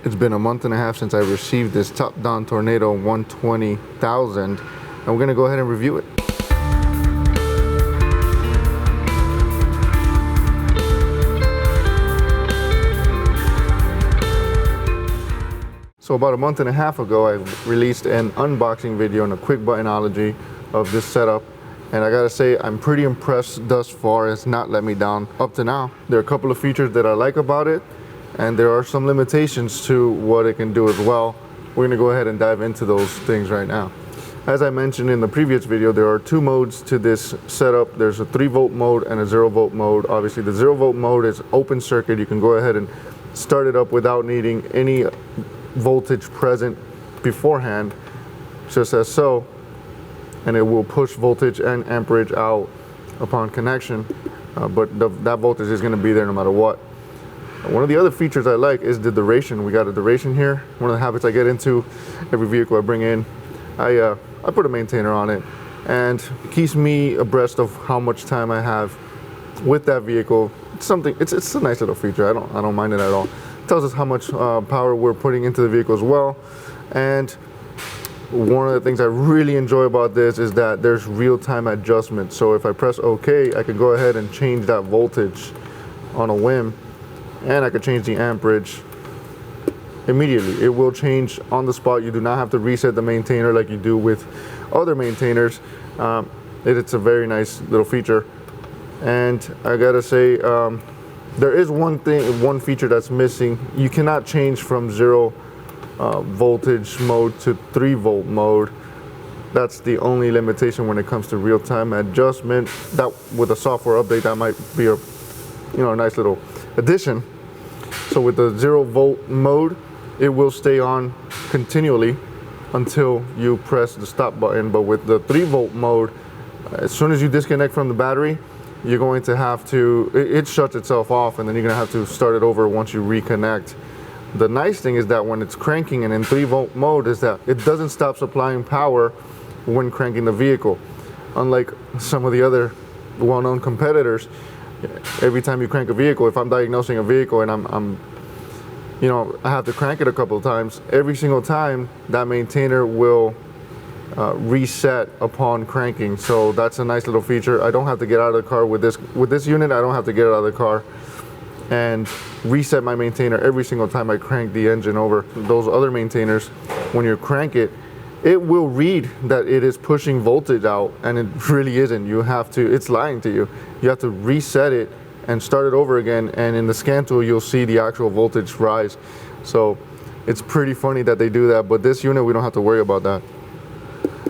It's been a month and a half since I received this Topdon Tornado 120,000, and we're gonna go ahead and review it. So about a month and a half ago, I released an unboxing video and a quick buttonology of this setup. And I gotta say, I'm pretty impressed thus far. It's not let me down up to now. There are a couple of features that I like about it, and there are some limitations to what it can do as well. We're gonna go ahead and dive into those things right now. As I mentioned in the previous video, there are two modes to this setup. There's a 3-volt mode and a 0-volt mode. Obviously the 0-volt mode is open circuit. You can go ahead and start it up without needing any voltage present beforehand, just as so, and it will push voltage and amperage out upon connection, but that voltage is going to be there no matter what. One of the other features I like is the duration. We got a duration here. One of the habits I get into every vehicle I bring in, I put a maintainer on it, and it keeps me abreast of how much time I have with that vehicle. It's a nice little feature. I don't mind it at all. Tells us how much power we're putting into the vehicle as well. And one of the things I really enjoy about this is that there's real-time adjustment. So if I press OK, I can go ahead and change that voltage on a whim, and I could change the amperage immediately. It will change on the spot. You do not have to reset the maintainer like you do with other maintainers. It's a very nice little feature. And I gotta say, there is one feature that's missing. You cannot change from 0 voltage mode to 3-volt mode. That's the only limitation when it comes to real-time adjustment. That with a software update, that might be a nice little addition. So with the 0-volt mode, it will stay on continually until you press the stop button. But with the 3-volt mode, as soon as you disconnect from the battery, you're going to have to, it shuts itself off, and then you're going to have to start it over once you reconnect. The nice thing is that when it's cranking and in 3-volt mode is that it doesn't stop supplying power when cranking the vehicle. Unlike some of the other well-known competitors, every time you crank a vehicle, if I'm diagnosing a vehicle and I have to crank it a couple of times, every single time that maintainer will reset upon cranking. So that's a nice little feature. I don't have to get out of the car with this unit. I don't have to get out of the car and reset my maintainer every single time I crank the engine over. Those other maintainers, when you crank it, it will read that it is pushing voltage out, and it really isn't. It's lying to you. You have to reset it and start it over again, and in the scan tool you'll see the actual voltage rise. So it's pretty funny that they do that, but this unit we don't have to worry about that.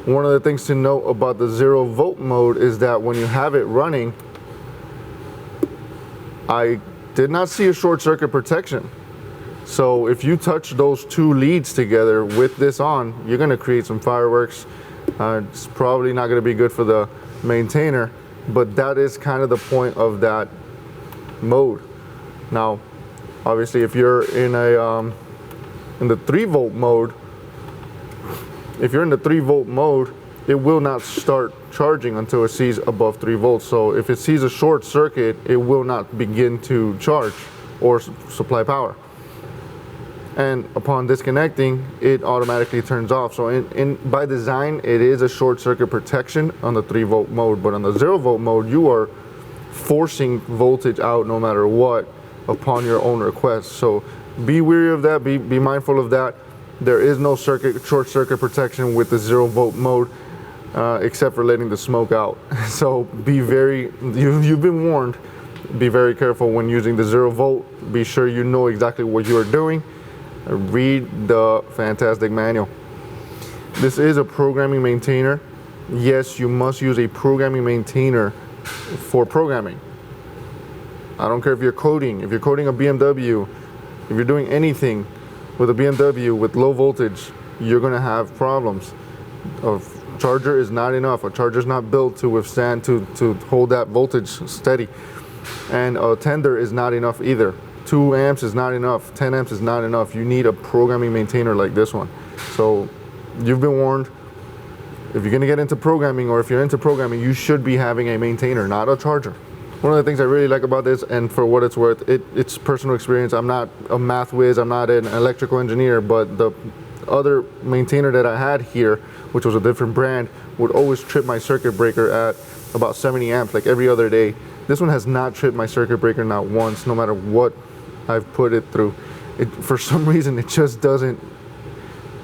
One of the things to note about the 0-volt mode is that when you have it running, I did not see a short circuit protection. So if you touch those two leads together with this on, you're going to create some fireworks. It's probably not going to be good for the maintainer, but that is kind of the point of that mode. Now, obviously, if you're in the 3-volt mode, it will not start charging until it sees above 3 volts. So if it sees a short circuit, it will not begin to charge or supply power. And upon disconnecting, it automatically turns off. So by design, it is a short circuit protection on the 3-volt mode, but on the 0-volt mode, you are forcing voltage out no matter what upon your own request. So be wary of that, be mindful of that. There is no short circuit protection with the 0-volt mode, except for letting the smoke out. So you've been warned. Be very careful when using the 0-volt. Be sure you know exactly what you are doing. Read the fantastic manual. This is a programming maintainer. Yes, you must use a programming maintainer for programming. I don't care if you're coding a BMW, if you're doing anything with a BMW with low voltage, you're going to have problems. A charger is not enough. A charger is not built to withstand, to hold that voltage steady. And a tender is not enough either. 2 amps is not enough. 10 amps is not enough. You need a programming maintainer like this one. So you've been warned. If you're going to get into programming, or if you're into programming, you should be having a maintainer, not a charger. One of the things I really like about this, and for what it's worth, it's personal experience. I'm not a math whiz, I'm not an electrical engineer, but the other maintainer that I had here, which was a different brand, would always trip my circuit breaker at about 70 amps, like every other day. This one has not tripped my circuit breaker not once, no matter what I've put it through. For some reason, it just doesn't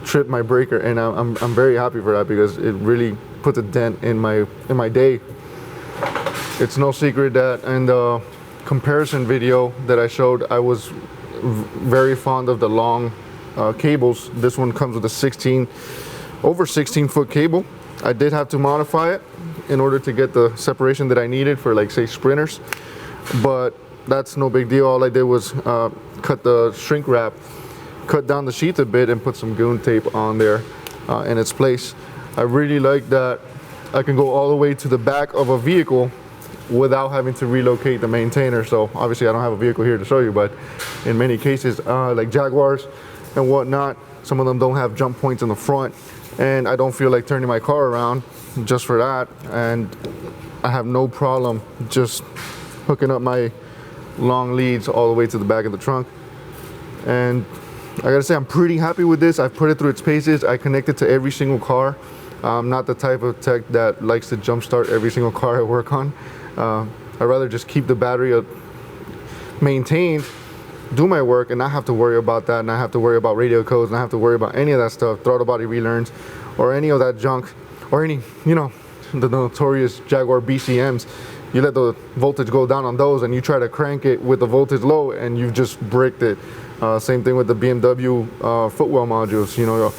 trip my breaker, and I'm very happy for that, because it really puts a dent in my day. It's no secret that in the comparison video that I showed, I was very fond of the long cables. This one comes with a over 16 foot cable. I did have to modify it in order to get the separation that I needed for, like, say, sprinters, but that's no big deal. All I did was cut the shrink wrap, cut down the sheath a bit, and put some goon tape on there in its place. I really like that I can go all the way to the back of a vehicle without having to relocate the maintainer. So obviously I don't have a vehicle here to show you, but in many cases, like Jaguars and whatnot, some of them don't have jump points in the front, and I don't feel like turning my car around just for that. And I have no problem just hooking up my long leads all the way to the back of the trunk. And I gotta say, I'm pretty happy with this. I've put it through its paces. I connect it to every single car. I'm not the type of tech that likes to jumpstart every single car I work on. I'd rather just keep the battery maintained, do my work, and not have to worry about that, and not have to worry about radio codes, and not have to worry about any of that stuff, throttle body relearns, or any of that junk, or any, you know, the notorious Jaguar BCMs. You let the voltage go down on those, and you try to crank it with the voltage low, and you've just bricked it. Same thing with the BMW footwell modules. You know, your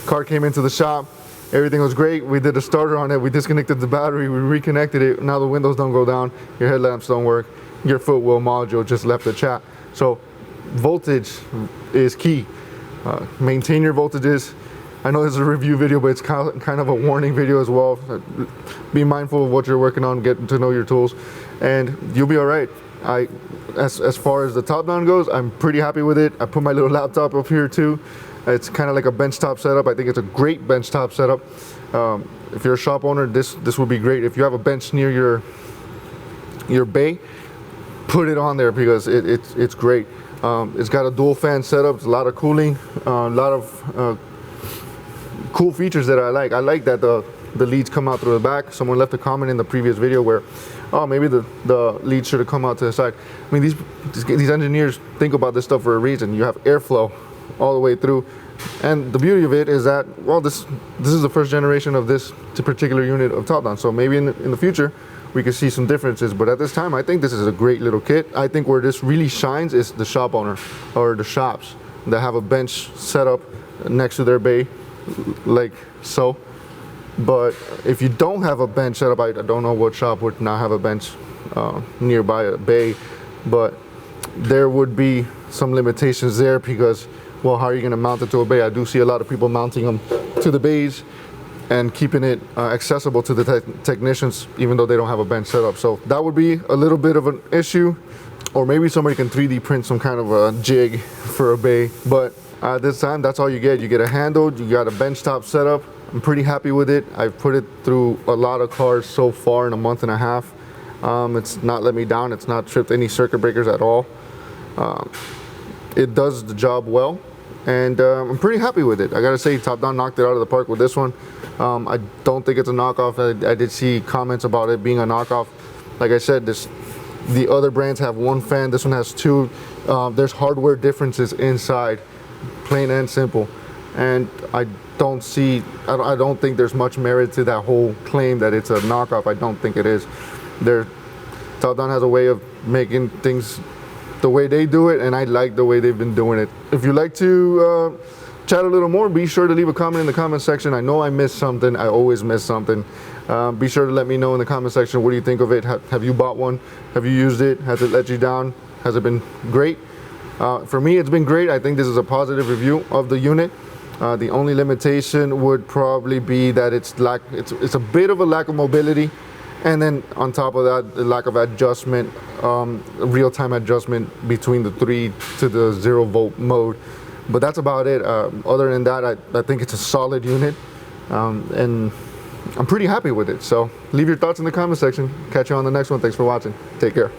car came into the shop, everything was great. We did a starter on it. We disconnected the battery. We reconnected it. Now the windows don't go down. Your headlamps don't work. Your footwell module just left the chat. So voltage is key. Maintain your voltages. I know this is a review video, but it's kind of a warning video as well. Be mindful of what you're working on. Get to know your tools, and you'll be all right. As far as the Topdon goes, I'm pretty happy with it. I put my little laptop up here too. It's kind of like a benchtop setup. I think it's a great benchtop setup. If you're a shop owner, this would be great. If you have a bench near your bay, put it on there, because it's great. It's got a dual fan setup. It's a lot of cooling, a lot of cool features that I like. I like that the leads come out through the back. Someone left a comment in the previous video where, oh, maybe the leads should have come out to the side. I mean, these engineers think about this stuff for a reason. You have airflow all the way through, and the beauty of it is that, well, this is the first generation of this particular unit of Topdon, so maybe in the future we could see some differences, but at this time I think this is a great little kit. I think where this really shines is the shop owner, or the shops that have a bench set up next to their bay, like so. But if you don't have a bench set up, I don't know what shop would not have a bench nearby a bay, but there would be some limitations there, because, well, how are you going to mount it to a bay? I do see a lot of people mounting them to the bays and keeping it accessible to the technicians, even though they don't have a bench set up. So that would be a little bit of an issue, or maybe somebody can 3D print some kind of a jig for a bay. But this time, that's all you get. You get a handle, you got a benchtop setup. I'm pretty happy with it. I've put it through a lot of cars so far in a month and a half. It's not let me down. It's not tripped any circuit breakers at all. It does the job well, and I'm pretty happy with it. I gotta say, Topdon knocked it out of the park with this one. I don't think it's a knockoff. I did see comments about it being a knockoff. Like I said, the other brands have one fan. This one has two. There's hardware differences inside, plain and simple. And I don't think there's much merit to that whole claim that it's a knockoff. I don't think it is. Topdon has a way of making things the way they do it, and I like the way they've been doing it. If you'd like to chat a little more, be sure to leave a comment in the comment section. I know I missed something. I always miss something. Be sure to let me know in the comment section, what do you think of it? Have you bought one? Have you used it? Has it let you down? Has it been great? For me, it's been great. I think this is a positive review of the unit. The only limitation would probably be that it's a bit of a lack of mobility, and then on top of that, the lack of adjustment, real-time adjustment between the 3 to the 0 volt mode. But that's about it. Other than that, I think it's a solid unit, and I'm pretty happy with it. So leave your thoughts in the comment section. Catch you on the next one. Thanks for watching. Take care.